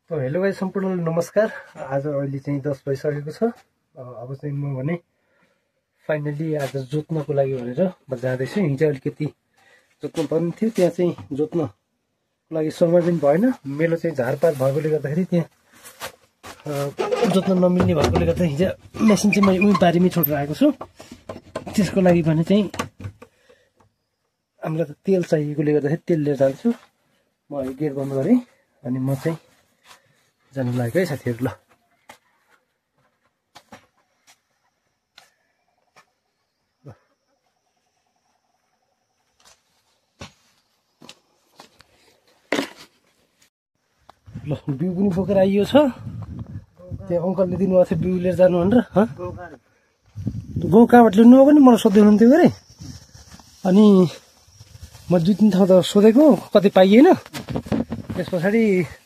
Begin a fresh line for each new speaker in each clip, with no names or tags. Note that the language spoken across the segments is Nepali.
तो हेलो गाइस सम्पूर्णलाई नमस्कार। आज अहिले चाहिँ 10 बजिसकेको छ। अब चाहिँ म भने फाइनली आज जोत्नको लागि भनेर म जाँदैछु। हिजो अलिकति जोत्नु पर्ने थियो, त्यहाँ चाहिँ जोत्नको लागि समय पनि भएन। मेलो चाहिँ झारपात भएकोले गर्दाखेरि त्यहाँ जोत्न नमिल्ने भएकोले गर्दा हिजो मेसिन चाहिँ मैले उही बारीमै छोडेर आएको छु। त्यसको लागि भने चाहिँ हामीलाई त तेल चाहिएकोले गर्दाखेरि तेल लिएर जान्छु। म गेट बन्द गरेँ अनि म चाहिँ जानु लागेको है साथीहरु। ल बिउ पनि बोकेर आइयो छ। त्यो अंकलले दिनुभएको थियो बिउ लिएर जानु भनेर। गौ कहाँबाट ल्याउनु हो भने मलाई सोध्दै हुनुहुन्थ्यो गरे। अनि म 2-3 ठाउँ त सोधेको, कतै पाइएन। त्यस पछाडि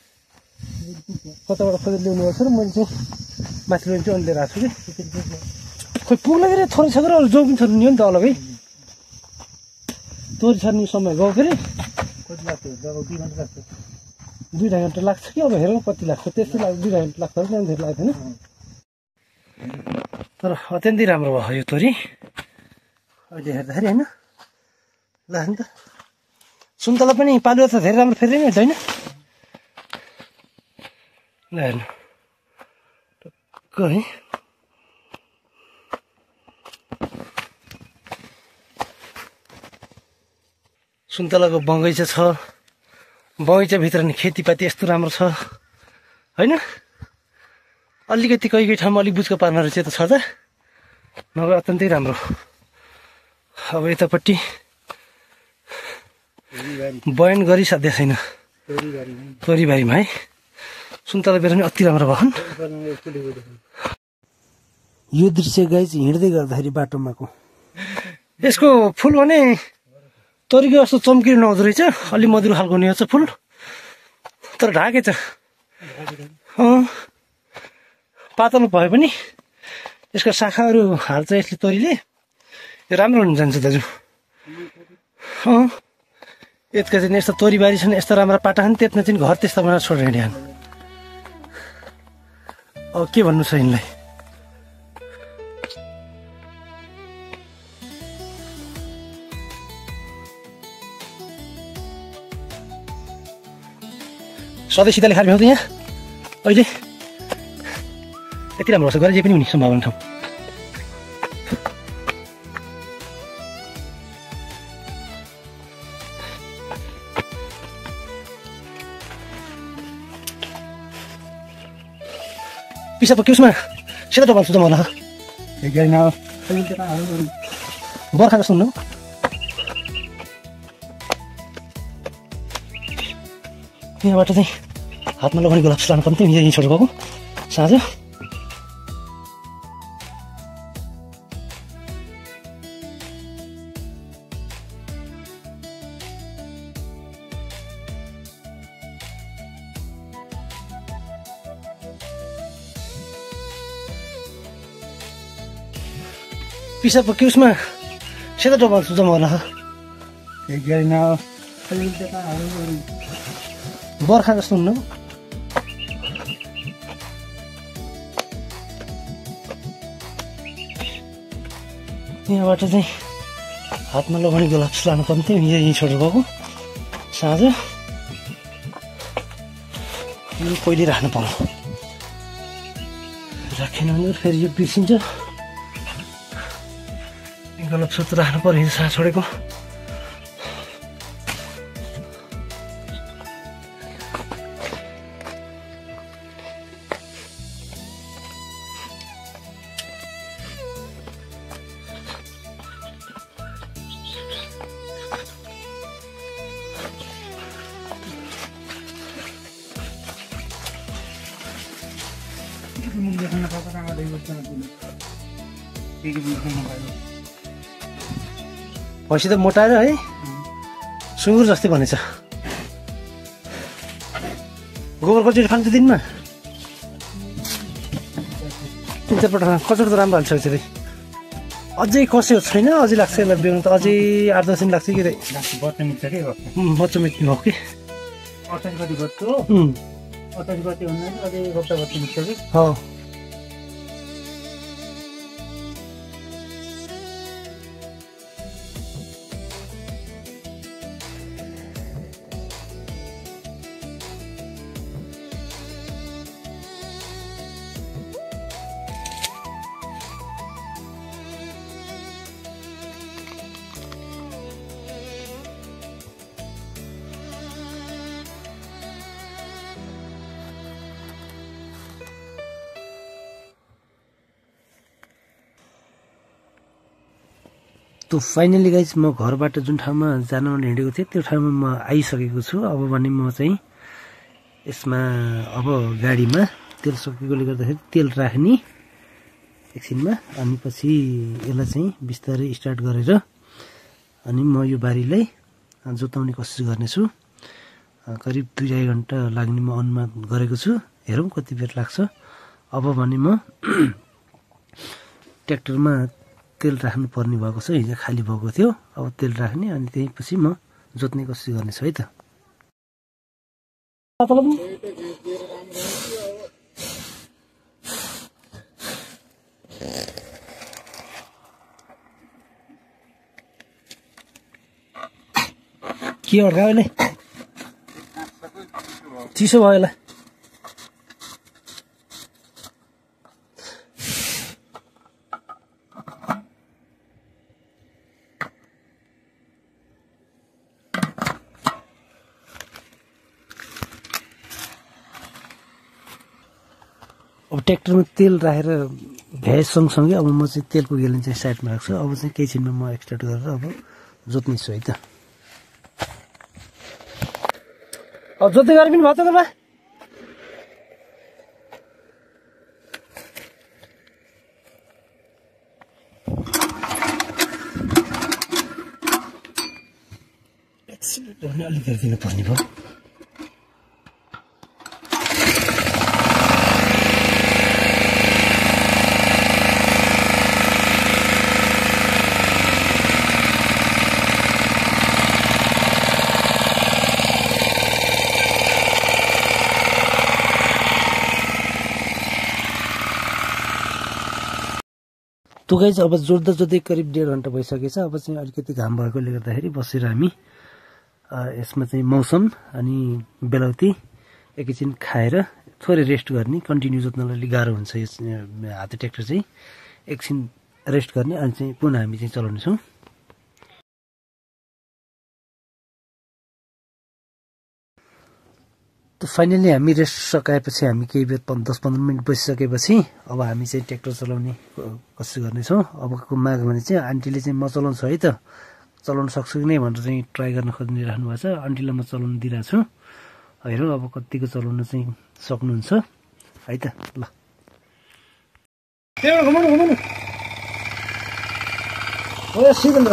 कताबाट खोजेर ल्याउनु भएको छ र मैले चाहिँ माथि ल्याउनु चाहिँ लिएर आएको छु कि। खोइ पुग्ला के थोरै छ र जो पनि छोड्नु नि हो नि त अलगै। तोरी छर्ने समय गयो के अरे। कति लाग्छ? 2-2.5 घन्टा लाग्छ कि अब हेरौँ कति लाग्छ। त्यस्तै लाग्छ 2-2.5 घन्टा लाग्छ कि त्यहाँ धेरै लाग्दैन। तर अत्यन्तै राम्रो भयो यो तोरी अहिले हेर्दाखेरि हैन। ल नि त सुन्तला पनि पालुवा त धेरै राम्रो फेरि नै हैन। ल हेर्नु टक्क है। सुन्तलाको बगैँचा छ। बगैँचाभित्र नि खेतीपाती यस्तो राम्रो छ हैन। अलिकति कहीँ ठाउँमा अलिक बुझ्को पार्न रहेछ त छ त, नभए अत्यन्तै राम्रो। अब यतापट्टि बयान गरिसाध्य छैन तोरीबारीमा है। सुन्तला बेर पनि अति राम्रो भयो। यो दृश्य गाइस हिँड्दै गर्दाखेरि बाटोमाको यसको फुल भने तोरीको जस्तो चम्किलो नहुँदो रहेछ। अलि मधुरो खालको नि छ फुल, तर ढाके छ। पातलो भए पनि यसको शाखाहरू हाल्छ यसले तोरीले, यो राम्रो हुन जान्छ दाजु। यतिका चाहिँ यस्तो तोरीबारी छन्, यस्तो राम्रो पाटा छन्, त्यसमा चाहिँ घर त्यस्ता बनाएर छोडेर हिँड्यान्। अब के भन्नु छ यिनलाई। सधैँ सिधाले खाएर भ्याउँदैन यहाँ अहिले। यति राम्रो छ, गरे जे पनि हुने सम्भावना ठाउँ। पिसा पक्यो उसमा सेता टपाल सुझाउ होला। बर्खा जस्तो हुनु यहाँबाट चाहिँ हातमा लगाउने ग्लोभ्स लानु पर्ने थियो। यहीँ छोडेको साँझ पिसा पक्यो उसमा सेता टपाल सुझाउ होला। बर्खा जस्तो हुनु यहाँबाट चाहिँ हातमा लगाउने ग्लोभ्स लानु पर्ने थियो। यहीँ छोडेर गएको साँझ पहिले राख्नु पाउनु। राखेन भने फेरि यो बिर्सिन्छ। ग्लोभ्स त राख्नु पर्यो साँझ छोडेको। भैँसी त मोटाएर है सुँगुर जस्तै भनेछ। गोबर कचौडी खान्छ दिनमा 3-4 पल्ट। कचौडी त राम्रो हाल्छ चाहिँ अझै कस्यो छैन, अझै लाग्छ यसलाई बेहुनु त अझै 8-10 दिन लाग्छ कि। बच्चा मिट्ने हो कि
28 गते भन्नाले अझै एक हप्ता बाद निस्क्छ कि
त फाइनली गाइज म घरबाट जुन ठाउँमा जान हिँडेको थिएँ त्यो ठाउँमा म आइसकेको छु। अब भने म चाहिँ यसमा अब गाडीमा तेल सकेकोले गर्दाखेरि तेल राख्ने एकछिनमा, अनि पछि यसलाई चाहिँ बिस्तारै स्टार्ट गरेर अनि म यो बारीलाई जोताउने कोसिस गर्नेछु। करिब 2-2.5 घन्टा लाग्ने म अनुमान गरेको छु। हेरौँ कति बेर लाग्छ। अब भने म ट्र्याक्टरमा तेल राख्नु पर्ने भएको छ, हिजो खाली भएको थियो। अब तेल राख्ने अनि त्यही पछि म जोत्ने कोसिस गर्नेछु है त। के अड्का अहिले चिसो भयो होला। अब ट्र्याक्टरमा तेल राखेर भ्याए सँगसँगै अब म चाहिँ तेलको गेलन चाहिँ साइडमा राख्छु। अब चाहिँ केही छिनमा म एक्सटार्ट गरेर अब जोत्नेछु है त। अब जोत्दै गरे पनि भयो त घरमा। अलिक गरिदिनु पर्ने भयो। तो गाइज अब जोड्दा जोड्दै करिब 1.5 घन्टा भइसकेछ। अब चाहिँ अलिकति घाम भएकोले गर्दाखेरि बसेर हामी यसमा चाहिँ मौसम अनि बेलौती एकैछिन खाएर थोरै रेस्ट गर्ने। कन्टिन्यू जोत्नलाई अलिक गाह्रो हुन्छ यस हाते ट्र्याक्टर चाहिँ। एकछिन रेस्ट गर्ने अनि चाहिँ पुनः हामी चाहिँ चलाउनेछौँ। त फाइनली हामी रेस्ट सकाएपछि हामी केही बेर 10-15 मिनट बसिसकेपछि अब हामी चाहिँ ट्र्याक्टर चलाउने कोसिस गर्नेछौँ। अबको माग भने चाहिँ आन्टीले चाहिँ म चलाउँछु है त, चलाउन सक्छु कि नै भनेर चाहिँ ट्राई गर्न खोजिरहनु भएको छ। आन्टीलाई म चलाउन दिइरहेको छु। हेरौँ अब कतिको चलाउन चाहिँ सक्नुहुन्छ है त। ल सिधै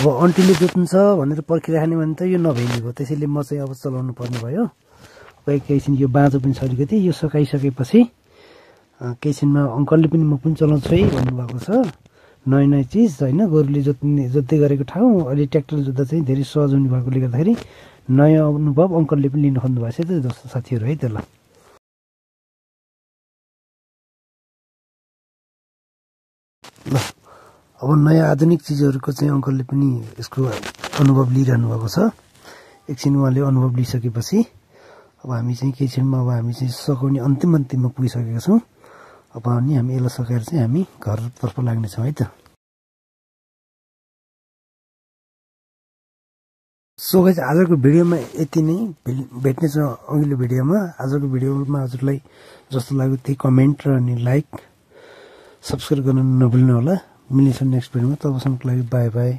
अब आन्टीले जोत्नुहुन्छ भनेर पर्खिराख्ने भने त यो नभइने भयो। त्यसैले म चाहिँ अब चलाउनु पर्ने भयो। एकैछिन यो बाँझो पनि छ अलिकति, यो सकाइसकेपछि एकैछिनमा अङ्कलले पनि म पनि चलाउँछु है भन्नुभएको छ। नयाँ नयाँ चिज होइन, गोरुले जोत्दै गरेको ठाउँ अहिले ट्र्याक्टर जोत्दा चाहिँ धेरै सहज हुने भएकोले गर्दाखेरि नयाँ अनुभव अङ्कलले पनि लिनु खोज्नु भएको छ त जस्तो साथीहरू है त। ल अब नयाँ आधुनिक चिजहरूको चाहिँ अङ्कलले पनि यसको अनुभव लिइरहनु भएको छ। एकछिन उहाँले अनुभव लिइसकेपछि अब हामी चाहिँ केही क्षणमा अब हामी चाहिँ सघाउने अन्तिममा पुगिसकेका छौँ। अब अनि हामी यसलाई सकाएर चाहिँ हामी घरतर्फ लाग्नेछौँ है त। सो गाइस आजको भिडियोमा यति नै, भेट्नेछ अघिल्लो भिडियोमा। आजको भिडियोमा हजुरलाई जस्तो लाग्यो त्यही कमेन्ट र अनि लाइक सब्सक्राइब गर्न नभुल्नु होला। मिल्नेछ नेक्स्ट भिडियोमा, तबसम्मको लागि बाई बाई।